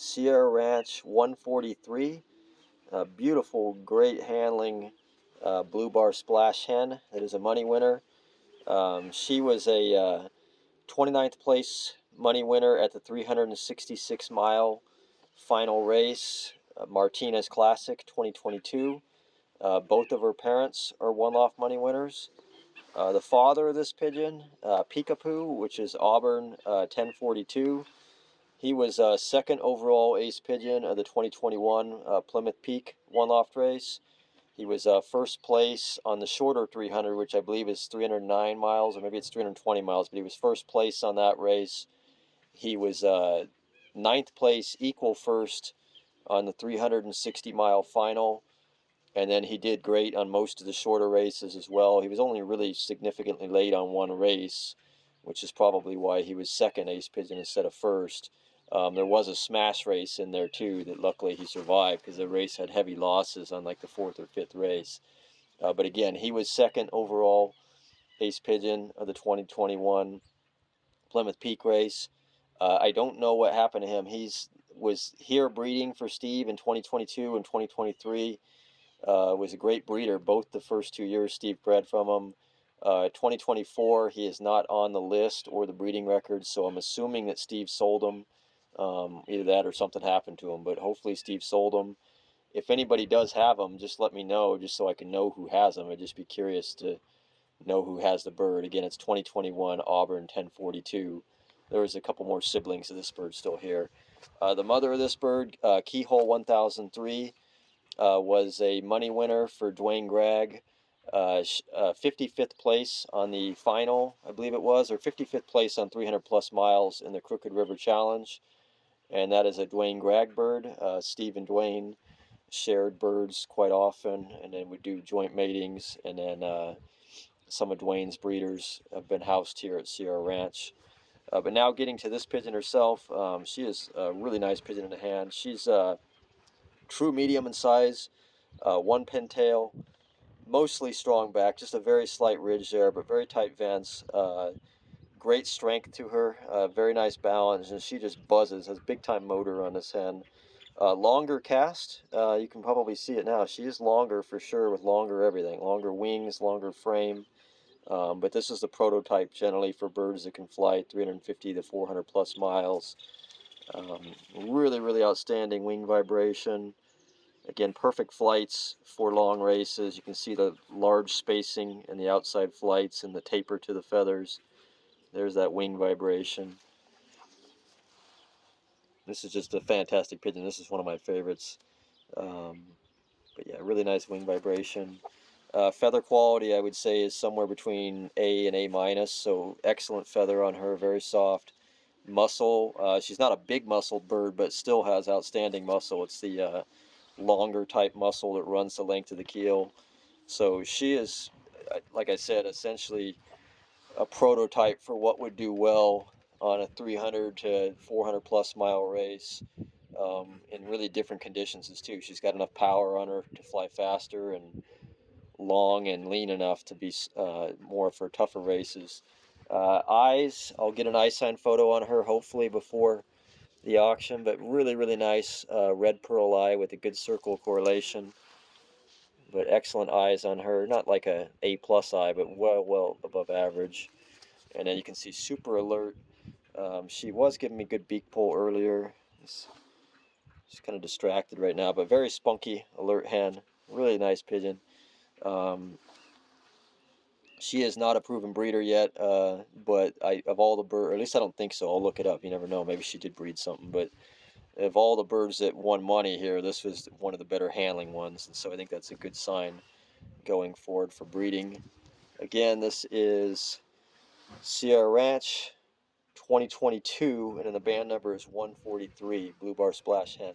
Sierra Ranch 143. Beautiful, great handling blue bar splash hen that is a money winner. She was a 29th place money winner at the 366 mile final race, Martinez Classic 2022. Both of her parents are one-off money winners. The father of this pigeon, Peakapoo, which is Auburn 1042, he was second overall ace pigeon of the 2021 Plymouth Peak one-loft race. He was first place on the shorter 300, which I believe is 309 miles, or maybe it's 320 miles, but he was first place on that race. He was ninth place, equal first on the 360 mile final. And then he did great on most of the shorter races as well. He was only really significantly late on one race, which is probably why he was second ace pigeon instead of first. There was a smash race in there too that luckily he survived, because the race had heavy losses on like the fourth or fifth race. But again, he was second overall ace pigeon of the 2021 Plymouth Peak race. I don't know what happened to him. Was here breeding for Steve in 2022 and 2023. Was a great breeder both the first 2 years Steve bred from him. 2024 he is not on the list or the breeding record, so I'm assuming that Steve sold him. Either that or something happened to him, but hopefully Steve sold him. If anybody does have them, just let me know, just so I can know who has them. I'd just be curious to know who has the bird. Again, it's 2021 Auburn 1042. There was a couple more siblings of this bird still here. The mother of this bird, Keyhole 1003, was a money winner for Dwayne Gregg. 55th place on the final, I believe it was, or 55th place on 300 plus miles in the Crooked River Challenge. And that is a Dwayne Gregg bird. Steve and Dwayne shared birds quite often, and then would do joint matings. And then some of Dwayne's breeders have been housed here at Sierra Ranch. But now getting to this pigeon herself, she is a really nice pigeon in the hand. She's true medium in size, one pintail, mostly strong back, just a very slight ridge there, but very tight vents. Great strength to her, very nice balance, and she just buzzes, has big time motor on this hen. Longer cast, you can probably see it now. She is longer for sure, with longer everything, longer wings, longer frame. But this is the prototype generally for birds that can fly 350 to 400 plus miles. Really, really outstanding wing vibration. Again, perfect flights for long races. You can see the large spacing in the outside flights and the taper to the feathers. There's that wing vibration. This is just a fantastic pigeon. This is one of my favorites. But yeah, really nice wing vibration. Feather quality, I would say, is somewhere between A and A minus. So excellent feather on her, very soft. Muscle, she's not a big muscled bird, but still has outstanding muscle. It's the longer type muscle that runs the length of the keel. So she is, like I said, essentially a prototype for what would do well on a 300 to 400 plus mile race, in really different conditions too. She's got enough power on her to fly faster, and long and lean enough to be more for tougher races. Eyes, I'll get an eye sign photo on her hopefully before the auction, but really, really nice red pearl eye with a good circle correlation. But excellent eyes on her, not like a A+ eye, but well above average. And then you can see super alert. She was giving me good beak pull earlier. She's kind of distracted right now, but very spunky, alert hen. Really nice pigeon. She is not a proven breeder yet, but of all the birds, or at least I don't think so. I'll look it up. You never know. Maybe she did breed something, but of all the birds that won money here, this was one of the better handling ones, and so I think that's a good sign going forward for breeding. Again, this is Sierra Ranch 2022, and then the band number is 143, Blue Bar Splash Hen.